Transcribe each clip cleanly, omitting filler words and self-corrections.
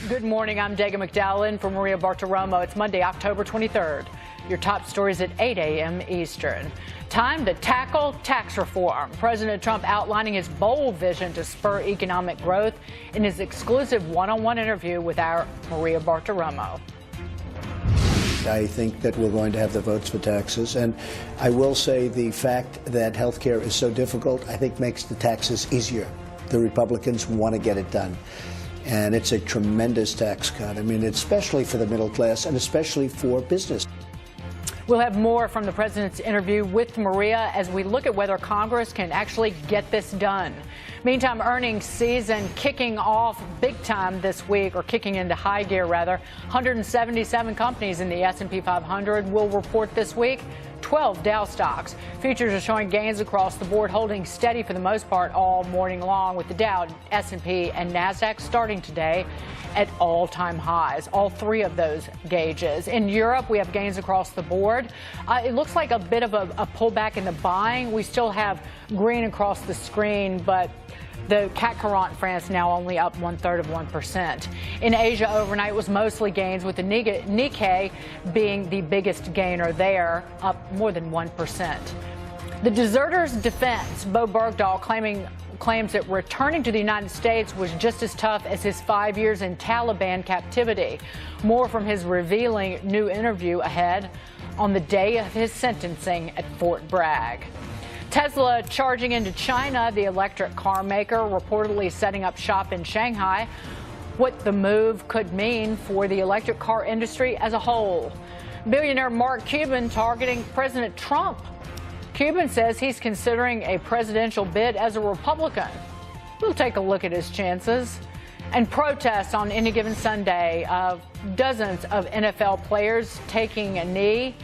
Good morning. I'm Daga McDowell in for Maria Bartiromo. It's Monday, October 23rd. Your top stories at 8 a.m. Eastern. Time to tackle tax reform. President Trump outlining his bold vision to spur economic growth in his exclusive one-on-one interview with our Maria Bartiromo. I think that we're going to have the votes for taxes. And I will say the fact that health care is so difficult, I think makes the taxes easier. The Republicans want to get it done. And it's a tremendous tax cut. I mean, especially for the middle class and especially for business. We'll have more from the president's interview with Maria as we look at whether Congress can actually get this done. Meantime, earnings season kicking off big time this week, or kicking into high gear, rather. 177 companies in the S&P 500 will report this week. 12 Dow stocks. Futures are showing gains across the board, holding steady for the most part all morning long, with the Dow, S&P, and NASDAQ starting today at all-time highs, all three of those gauges. In Europe, we have gains across the board. It looks like a bit of a pullback in the buying. We still have green across the screen, but the CAC 40 in France now only up 1/3%. In Asia overnight was mostly gains, with the Nikkei being the biggest gainer there, up more than 1%. The deserters' defense, Bo Bergdahl, claims that returning to the United States was just as tough as his 5 years in Taliban captivity. More from his revealing new interview ahead on the day of his sentencing at Fort Bragg. Tesla charging into China, the electric car maker reportedly setting up shop in Shanghai. What the move could mean for the electric car industry as a whole. Billionaire Mark Cuban targeting President Trump. Cuban says he's considering a presidential bid as a Republican. We'll take a look at his chances. And protests on any given Sunday of dozens of NFL players taking a knee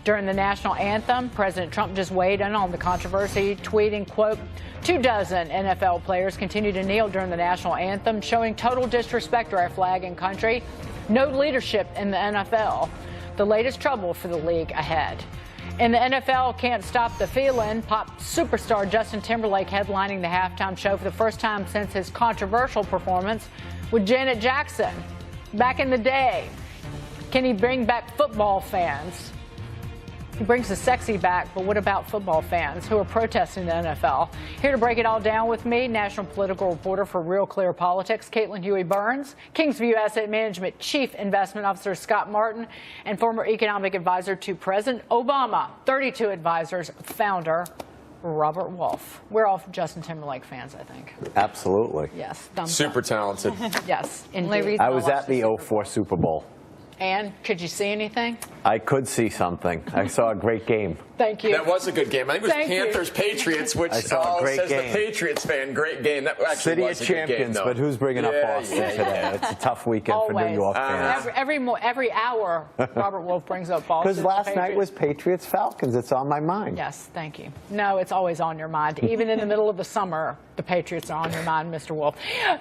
during the national anthem. President Trump just weighed in on the controversy, tweeting, quote, 24 NFL players continue to kneel during the national anthem, showing total disrespect to our flag and country. No leadership in the NFL. The latest trouble for the league ahead. In the NFL, can't stop the feeling. Pop superstar Justin Timberlake headlining the halftime show for the first time since his controversial performance with Janet Jackson back in the day. Can he bring back football fans? He brings the sexy back, but what about football fans who are protesting the NFL? Here to break it all down with me, national political reporter for Real Clear Politics, Caitlin Huey-Burns, Kingsview Asset Management Chief Investment Officer Scott Martin, and former economic advisor to President Obama, 32 Advisors founder Robert Wolf. We're all Justin Timberlake fans, I think. Absolutely. Yes. Thumbs Super up. talented. Yes, indeed. I was at the 04 Super Bowl. And could you see anything? I could see something. I saw a great game. Thank you. That was a good game. I think it was Panthers-Patriots, which I saw a great says game. the Patriots fan. Great game. That actually City was of a good game, Champions, though. but who's bringing up Boston today? It's a tough weekend for New York fans. Every hour, Robert Wolf brings up Boston. Because last night was Patriots-Falcons. It's on my mind. Yes, thank you. No, it's always on your mind. Even in the middle of the summer, the Patriots are on your mind, Mr. Wolf.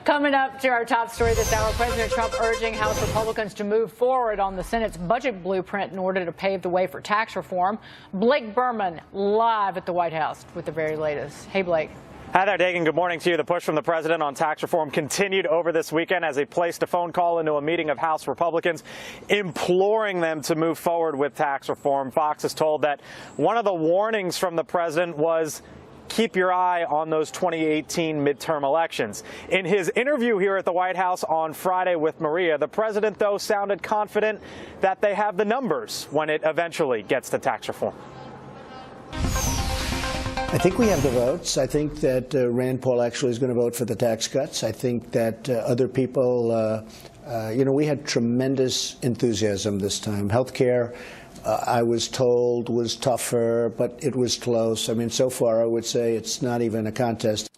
Coming up to our top story this hour, President Trump urging House Republicans to move forward on the Senate's budget blueprint in order to pave the way for tax reform. Blake Berman live at the White House with the very latest. Hey, Blake. Hi there, Dagan. Good morning to you. The push from the president on tax reform continued over this weekend as he placed a phone call into a meeting of House Republicans imploring them to move forward with tax reform. Fox is told that one of the warnings from the president was keep your eye on those 2018 midterm elections. In his interview here at the White House on Friday with Maria, the president, though, sounded confident that they have the numbers when it eventually gets to tax reform. I think we have the votes. I think that Rand Paul actually is going to vote for the tax cuts. I think that other people, we had tremendous enthusiasm this time. Healthcare, I was told, was tougher, but it was close. I mean, so far, I would say it's not even a contest.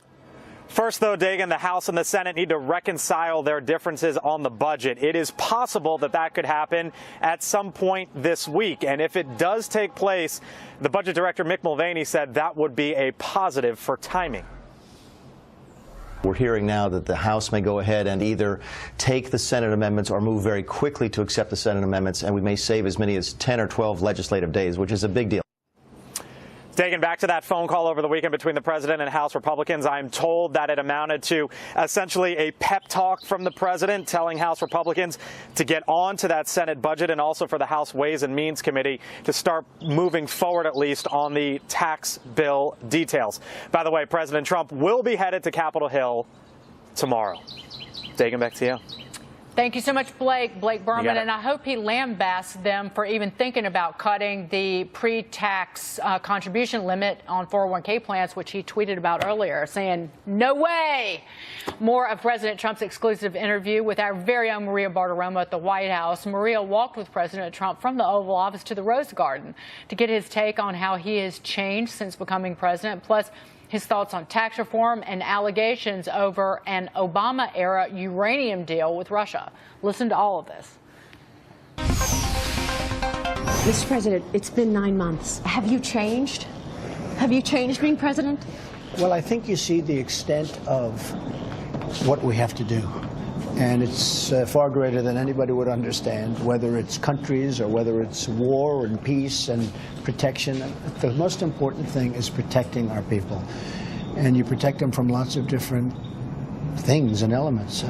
First, though, Dagan, the House and the Senate need to reconcile their differences on the budget. It is possible that that could happen at some point this week. And if it does take place, the budget director, Mick Mulvaney, said that would be a positive for timing. We're hearing now that the House may go ahead and either take the Senate amendments or move very quickly to accept the Senate amendments, and we may save as many as 10 or 12 legislative days, which is a big deal. Taking back to that phone call over the weekend between the president and House Republicans, I'm told that it amounted to essentially a pep talk from the president telling House Republicans to get on to that Senate budget and also for the House Ways and Means Committee to start moving forward at least on the tax bill details. By the way, President Trump will be headed to Capitol Hill tomorrow. Dagan, back to you. Thank you so much, Blake Berman, and I hope he lambasts them for even thinking about cutting the pre-tax contribution limit on 401k plans, which he tweeted about earlier, saying, no way. More of President Trump's exclusive interview with our very own Maria Bartiromo at the White House. Maria walked with President Trump from the Oval Office to the Rose Garden to get his take on how he has changed since becoming president, plus his thoughts on tax reform and allegations over an Obama-era uranium deal with Russia. Listen to all of this. Mr. President, it's been 9 months. Have you changed? Have you changed being president? Well, I think you see the extent of what we have to do. And it's far greater than anybody would understand, whether it's countries or whether it's war and peace and protection. The most important thing is protecting our people. And you protect them from lots of different things and elements.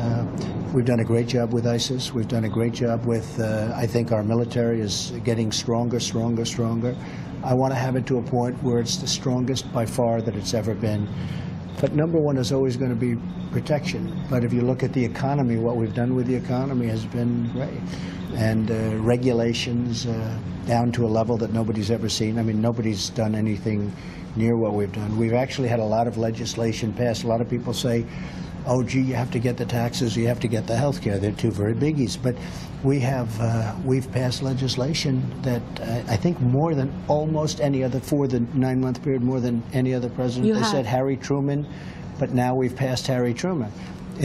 We've done a great job with ISIS. We've done a great job with, I think our military is getting stronger, stronger, stronger. I want to have it to a point where it's the strongest by far that it's ever been. But number one is always going to be protection. But if you look at the economy, what we've done with the economy has been great. And regulations down to a level that nobody's ever seen. I mean, nobody's done anything near what we've done. We've actually had a lot of legislation passed. A lot of people say, oh, gee, you have to get the taxes, you have to get the health care. They're two very biggies. But we have, we've passed legislation that I think more than almost any other, for the 9-month period, more than any other president. They said Harry Truman, but now we've passed Harry Truman.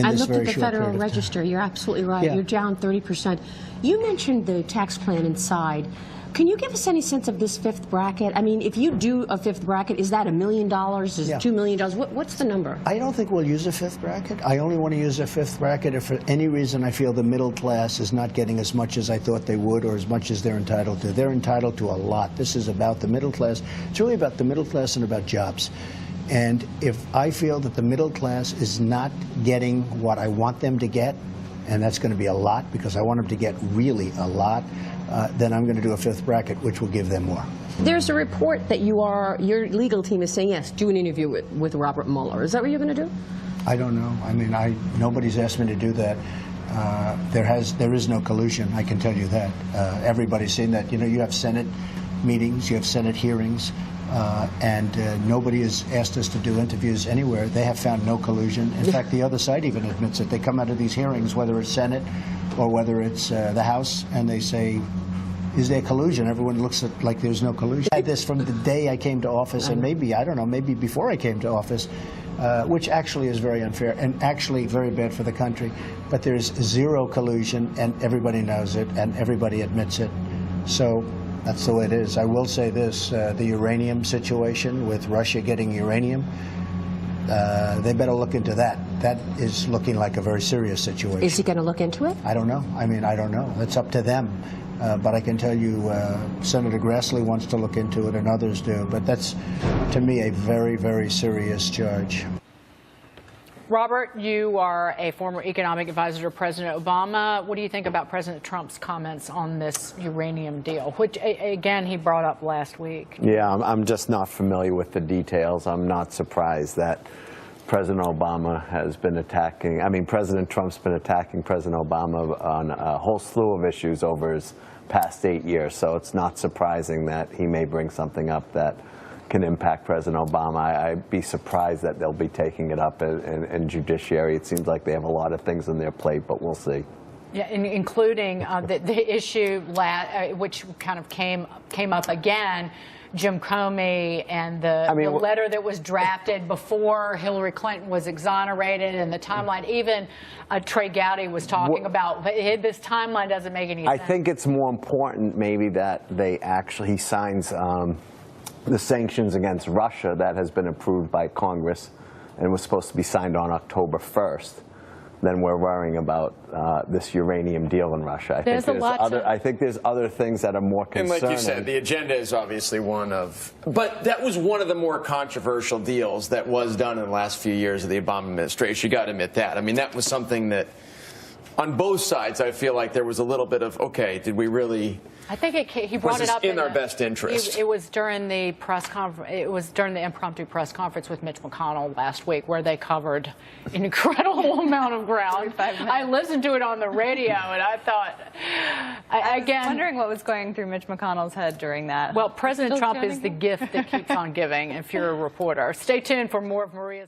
I looked at the Federal Register. You're absolutely right. Yeah. You're down 30%. You mentioned the tax plan inside. Can you give us any sense of this fifth bracket? I mean, if you do a fifth bracket, is that $1 million? Is it $2 million? What's the number? I don't think we'll use a fifth bracket. I only want to use a fifth bracket if for any reason I feel the middle class is not getting as much as I thought they would or as much as they're entitled to. They're entitled to a lot. This is about the middle class. It's really about the middle class and about jobs. And if I feel that the middle class is not getting what I want them to get, and that's going to be a lot because I want them to get really a lot, then I'm going to do a fifth bracket, which will give them more. There's a report that your legal team is saying, yes, do an interview with Robert Mueller. Is that what you're going to do? I don't know. I mean, nobody's asked me to do that. There is no collusion, I can tell you that. Everybody's seen that. You know, you have Senate meetings, you have Senate hearings, and nobody has asked us to do interviews anywhere. They have found no collusion. In fact, the other side even admits it. They come out of these hearings, whether it's Senate or whether it's the House, and they say, is there collusion? Everyone looks at like there's no collusion. I had this from the day I came to office, and maybe, I don't know, maybe before I came to office, which actually is very unfair and actually very bad for the country. But there's zero collusion, and everybody knows it, and everybody admits it. So that's the way it is. I will say this, the uranium situation with Russia getting uranium, they better look into that. That is looking like a very serious situation. Is he going to look into it? I don't know. I mean, I don't know. That's up to them. But I can tell you Senator Grassley wants to look into it and others do. But that's, to me, a very, very serious charge. Robert, you are a former economic advisor to President Obama. What do you think about President Trump's comments on this uranium deal, which, again, he brought up last week? Yeah, I'm just not familiar with the details. I'm not surprised that President Obama has been attacking, President Trump's been attacking President Obama on a whole slew of issues over his past 8 years. So it's not surprising that he may bring something up that can impact President Obama. I'd be surprised that they'll be taking it up in judiciary. It seems like they have a lot of things on their plate, but we'll see. Yeah, including the issue which kind of came up again, Jim Comey and the letter that was drafted before Hillary Clinton was exonerated, and the timeline. Even Trey Gowdy was talking about this timeline doesn't make any sense. I think it's more important maybe that he signs the sanctions against Russia that has been approved by Congress and was supposed to be signed on October 1st. than we're worrying about this uranium deal in Russia. I think there's other things that are more concerning. And like you said, the agenda is obviously one of, but that was one of the more controversial deals that was done in the last few years of the Obama administration. You got to admit that. I mean, that was something that, on both sides, I feel like there was a little bit of, okay, did we really? I think he brought it up in our best interest. It was during the press conference. It was during the impromptu press conference with Mitch McConnell last week, where they covered an incredible amount of ground. I listened to it on the radio, and I thought, I was wondering what was going through Mitch McConnell's head during that. Well, President Trump is the gift that keeps on giving. If you're a reporter, stay tuned for more of Maria's.